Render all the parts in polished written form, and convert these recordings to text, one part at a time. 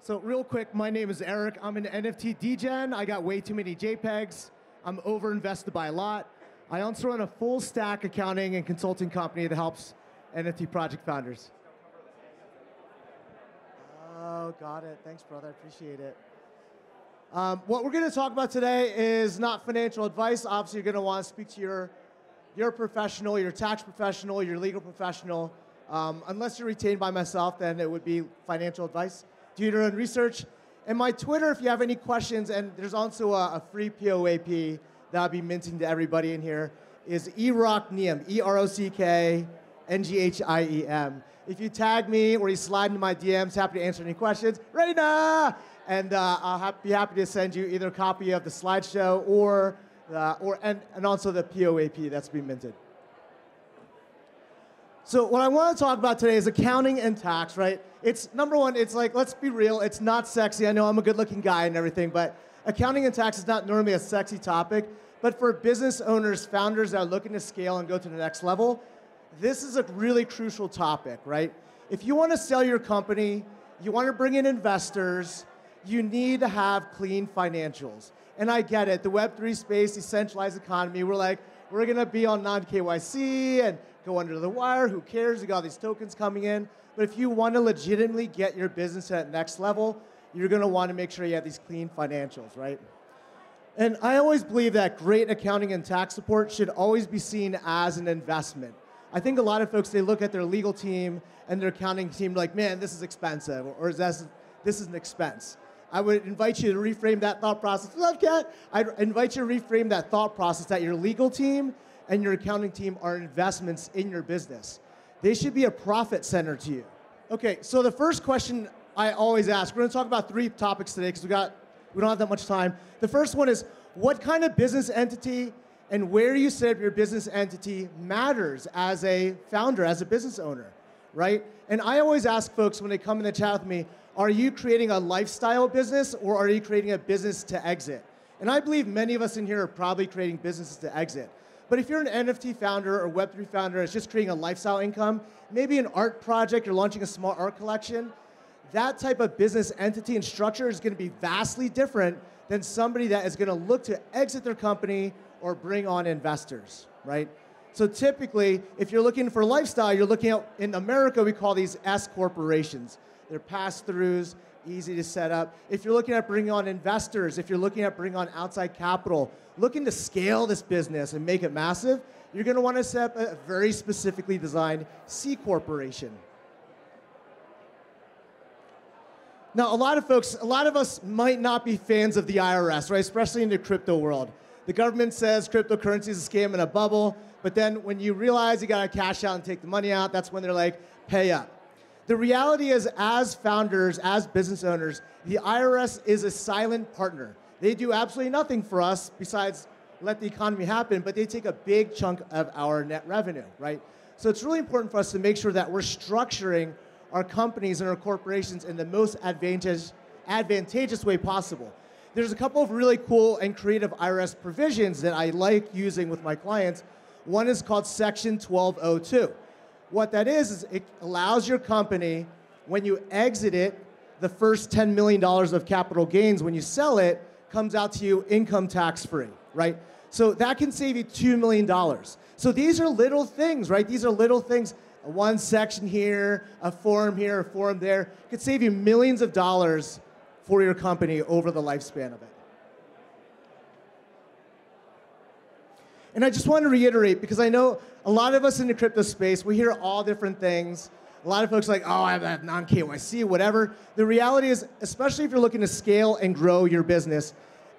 So real quick, my name is Eric. I'm an NFT degen. I got way too many JPEGs. I'm over-invested by a lot. I also run a full stack accounting and consulting company that helps NFT project founders. Oh, got it. Thanks, brother. I appreciate it. What we're going to talk about today is not financial advice. Obviously, you're going to want to speak to your professional, your tax professional, your legal professional. Unless you're retained by myself, then it would be financial advice. Do your own research. And my Twitter, if you have any questions, and there's also a free POAP that I'll be minting to everybody in here, is Nghiem, EROCKNGHIEM. If you tag me or you slide into my DMs, happy to answer any questions. Ready now! And I'll be happy to send you either a copy of the slideshow and also the POAP that's been minted. So what I want to talk about today is accounting and tax, right? It's number one, it's like, let's be real, it's not sexy. I know I'm a good-looking guy and everything, but accounting and tax is not normally a sexy topic. But for business owners, founders that are looking to scale and go to the next level, this is a really crucial topic, right? If you want to sell your company, you want to bring in investors, you need to have clean financials. And I get it, the Web3 space, decentralized economy, we're going to be on non-KYC and go under the wire, who cares? You got all these tokens coming in. But if you want to legitimately get your business to that next level, you're going to want to make sure you have these clean financials, right? And I always believe that great accounting and tax support should always be seen as an investment. I think a lot of folks, they look at their legal team and their accounting team like, man, this is expensive, or this is an expense. I would invite you to reframe that thought process. Love cat. I'd invite you to reframe that thought process that your legal team and your accounting team are investments in your business. They should be a profit center to you. Okay, so the first question I always ask, we're going to talk about 3 topics today because we don't have that much time. The first one is, what kind of business entity and where you set up your business entity matters as a founder, as a business owner, right? And I always ask folks when they come in the chat with me, are you creating a lifestyle business or are you creating a business to exit? And I believe many of us in here are probably creating businesses to exit. But if you're an NFT founder or Web3 founder that's just creating a lifestyle income, maybe an art project or launching a small art collection, that type of business entity and structure is going to be vastly different than somebody that is going to look to exit their company or bring on investors, right? So typically, if you're looking for lifestyle, you're looking at, in America, we call these S corporations. They're pass-throughs, easy to set up. If you're looking at bringing on investors, if you're looking at bringing on outside capital, looking to scale this business and make it massive, you're going to want to set up a very specifically designed C corporation. Now, a lot of us might not be fans of the IRS, right? Especially in the crypto world. The government says cryptocurrency is a scam and a bubble, but then when you realize you got to cash out and take the money out, that's when they're like, pay up. The reality is, as founders, as business owners, the IRS is a silent partner. They do absolutely nothing for us besides let the economy happen, but they take a big chunk of our net revenue, right? So it's really important for us to make sure that we're structuring our companies and our corporations in the most advantageous way possible. There's a couple of really cool and creative IRS provisions that I like using with my clients. One is called Section 1202. What that is it allows your company, when you exit it, the first $10 million of capital gains, when you sell it, comes out to you income tax-free, right? So that can save you $2 million. So these are little things, right? These are little things. One section here, a form there, could save you millions of dollars for your company over the lifespan of it. And I just want to reiterate, because I know a lot of us in the crypto space, we hear all different things. A lot of folks are like, oh, I have non-KYC, whatever. The reality is, especially if you're looking to scale and grow your business,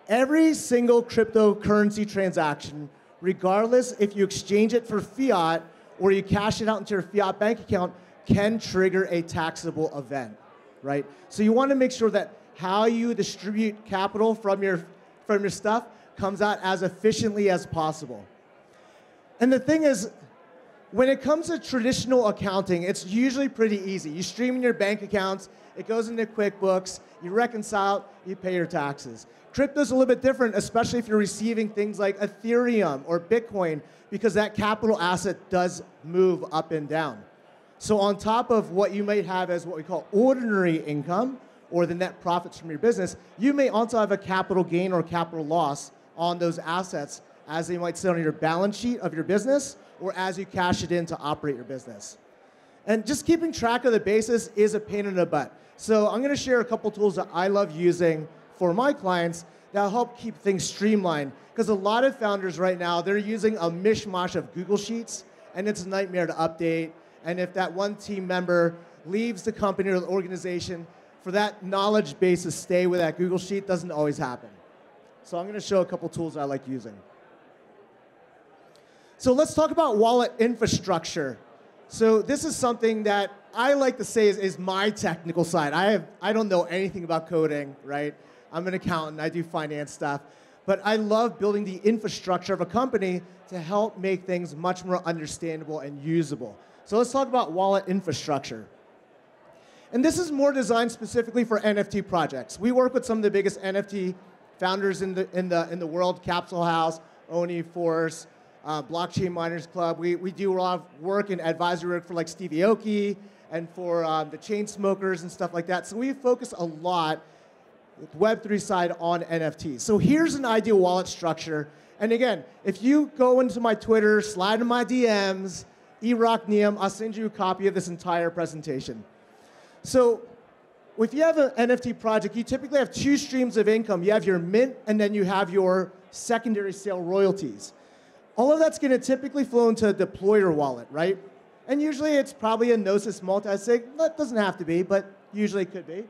every single cryptocurrency transaction, regardless if you exchange it for fiat or you cash it out into your fiat bank account, can trigger a taxable event, right? So you want to make sure that how you distribute capital from your stuff comes out as efficiently as possible. And the thing is, when it comes to traditional accounting, it's usually pretty easy. You stream in your bank accounts, it goes into QuickBooks, you reconcile, you pay your taxes. Crypto's a little bit different, especially if you're receiving things like Ethereum or Bitcoin, because that capital asset does move up and down. So on top of what you might have as what we call ordinary income or the net profits from your business, you may also have a capital gain or capital loss on those assets as they might sit on your balance sheet of your business or as you cash it in to operate your business. And just keeping track of the basis is a pain in the butt. So I'm going to share a couple tools that I love using for my clients that help keep things streamlined. Because a lot of founders right now, they're using a mishmash of Google Sheets, and it's a nightmare to update. And if that one team member leaves the company or the organization, for that knowledge base to stay with that Google Sheet doesn't always happen. So I'm going to show a couple tools I like using. So let's talk about wallet infrastructure. So this is something that I like to say is my technical side. I don't know anything about coding, right? I'm an accountant, I do finance stuff. But I love building the infrastructure of a company to help make things much more understandable and usable. So let's talk about wallet infrastructure. And this is more designed specifically for NFT projects. We work with some of the biggest NFT founders in the world, Capsule House, Oni Force, Blockchain Miners Club. We do a lot of work and advisory work for like Steve Aoki and for the chain smokers and stuff like that. So we focus a lot with Web3 side on NFTs. So here's an ideal wallet structure. And again, if you go into my Twitter, slide in my DMs, Nghiem, I'll send you a copy of this entire presentation. So if you have an NFT project, you typically have two streams of income. You have your mint, and then you have your secondary sale royalties. All of that's going to typically flow into a deployer wallet, right? And usually it's probably a Gnosis multi-sig. That doesn't have to be, but usually it could be.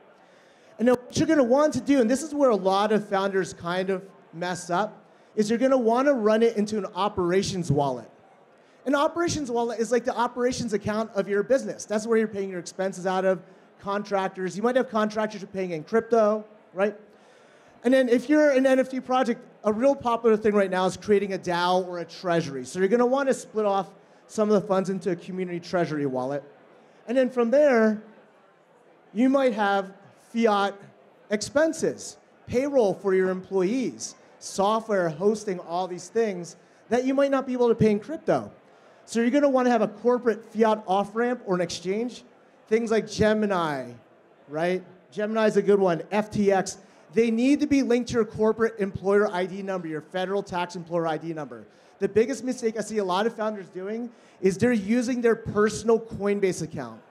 And then what you're going to want to do, and this is where a lot of founders kind of mess up, is you're going to want to run it into an operations wallet. An operations wallet is like the operations account of your business. That's where you're paying your expenses out of, contractors. You might have contractors you're paying in crypto, right? And then if you're an NFT project, a real popular thing right now is creating a DAO or a treasury. So you're going to want to split off some of the funds into a community treasury wallet. And then from there, you might have fiat expenses, payroll for your employees, software, hosting, all these things that you might not be able to pay in crypto. So you're going to want to have a corporate fiat off-ramp or an exchange. Things like Gemini, right? Gemini is a good one. FTX. They need to be linked to your corporate employer ID number, your federal tax employer ID number. The biggest mistake I see a lot of founders doing is they're using their personal Coinbase account.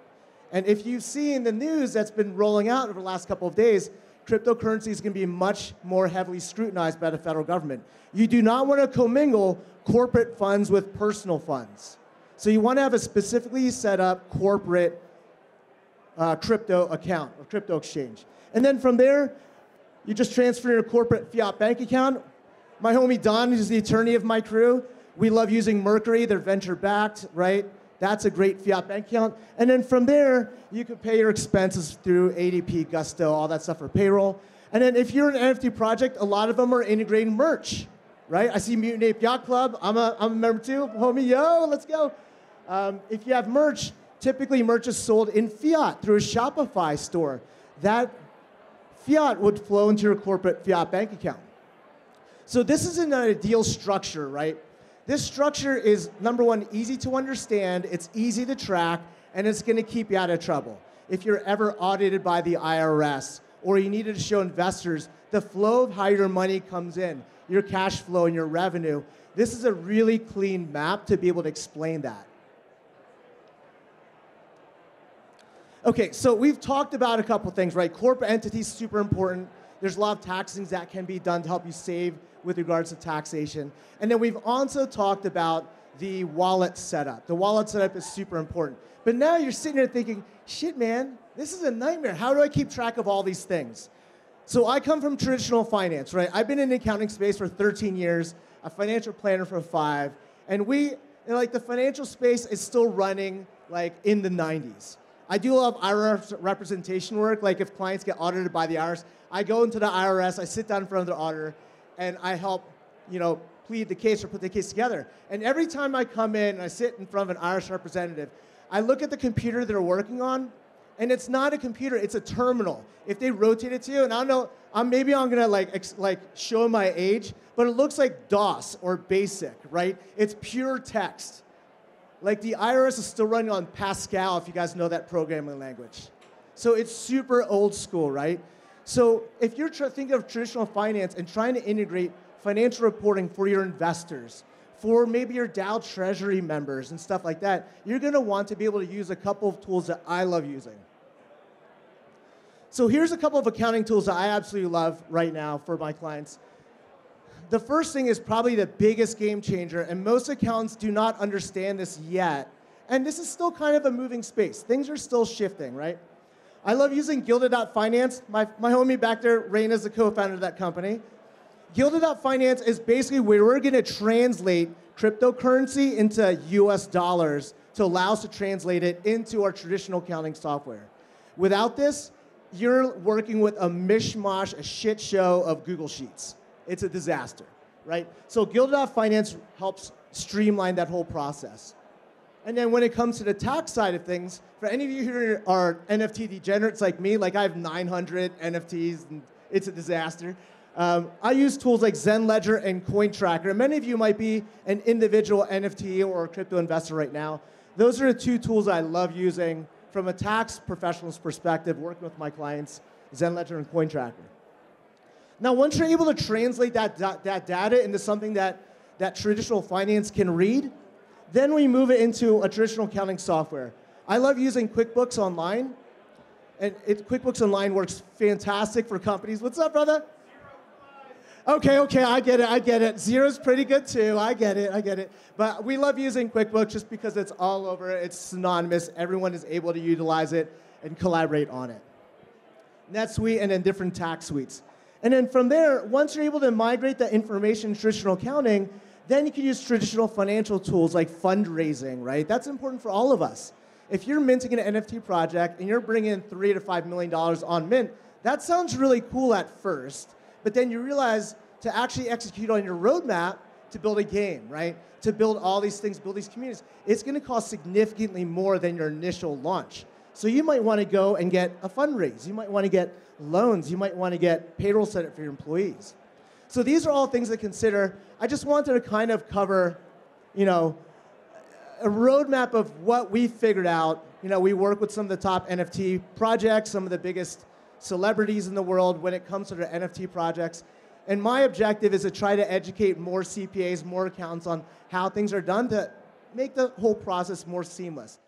And if you've seen the news that's been rolling out over the last couple of days, cryptocurrency is going to be much more heavily scrutinized by the federal government. You do not want to commingle corporate funds with personal funds. So you want to have a specifically set up corporate crypto account or crypto exchange. And then from there, you just transfer your corporate fiat bank account. My homie Don, who's the attorney of my crew, we love using Mercury. They're venture-backed, right? That's a great fiat bank account. And then from there, you can pay your expenses through ADP, Gusto, all that stuff for payroll. And then if you're an NFT project, a lot of them are integrating merch, right? I see Mutant Ape Yacht Club. I'm a member too. Homie, yo, let's go. If you have merch, typically merch is sold in fiat through a Shopify store. That fiat would flow into your corporate fiat bank account. So this is an ideal structure, right? This structure is, number one, easy to understand, it's easy to track, and it's going to keep you out of trouble. If you're ever audited by the IRS, or you needed to show investors the flow of how your money comes in, your cash flow and your revenue, this is a really clean map to be able to explain that. Okay, so we've talked about a couple things, right? Corporate entities, super important. There's a lot of tax things that can be done to help you save with regards to taxation. And then we've also talked about the wallet setup. The wallet setup is super important. But now you're sitting there thinking, shit, man, this is a nightmare. How do I keep track of all these things? So I come from traditional finance, right? I've been in the accounting space for 13 years, a financial planner for 5, and the financial space is still running like in the 90s. I do a lot of IRS representation work. Like if clients get audited by the IRS, I go into the IRS, I sit down in front of the auditor, and I help, plead the case or put the case together. And every time I come in and I sit in front of an IRS representative, I look at the computer they're working on, and it's not a computer, it's a terminal. If they rotate it to you, and I don't know, maybe I'm gonna show my age, but it looks like DOS or BASIC, right? It's pure text. Like the IRS is still running on Pascal, if you guys know that programming language. So it's super old school, right? So if you're thinking of traditional finance and trying to integrate financial reporting for your investors, for maybe your DAO treasury members and stuff like that, you're going to want to be able to use a couple of tools that I love using. So here's a couple of accounting tools that I absolutely love right now for my clients. The first thing is probably the biggest game changer, and most accountants do not understand this yet. And this is still kind of a moving space. Things are still shifting, right? I love using Gilded.finance. My homie back there, Rain, is the co-founder of that company. Gilded.finance is basically where we're going to translate cryptocurrency into US dollars to allow us to translate it into our traditional accounting software. Without this, you're working with a mishmash, a shit show of Google Sheets. It's a disaster, right? So Gilded.finance helps streamline that whole process. And then when it comes to the tax side of things, for any of you who are NFT degenerates like me, like I have 900 NFTs, and it's a disaster. I use tools like ZenLedger and CoinTracker. Many of you might be an individual NFT or a crypto investor right now. Those are the two tools I love using from a tax professional's perspective, working with my clients, ZenLedger and CoinTracker. Now, once you're able to translate that data into something that traditional finance can read, then we move it into a traditional accounting software. I love using QuickBooks Online, and QuickBooks Online works fantastic for companies. What's up, brother? Okay, I get it. Zero's pretty good too. I get it. But we love using QuickBooks just because it's all over. It's synonymous. Everyone is able to utilize it and collaborate on it. NetSuite and then different tax suites. And then from there, once you're able to migrate that information to traditional accounting, then you can use traditional financial tools like fundraising, right? That's important for all of us. If you're minting an NFT project and you're bringing in $3 to $5 million on mint, that sounds really cool at first. But then you realize to actually execute on your roadmap to build a game, right? To build all these things, build these communities, it's going to cost significantly more than your initial launch. So you might want to go and get a fundraise. You might want to get loans. You might want to get payroll set up for your employees. So these are all things to consider. I just wanted to kind of cover, a roadmap of what we figured out. We work with some of the top NFT projects, some of the biggest celebrities in the world when it comes to their NFT projects. And my objective is to try to educate more CPAs, more accountants on how things are done to make the whole process more seamless.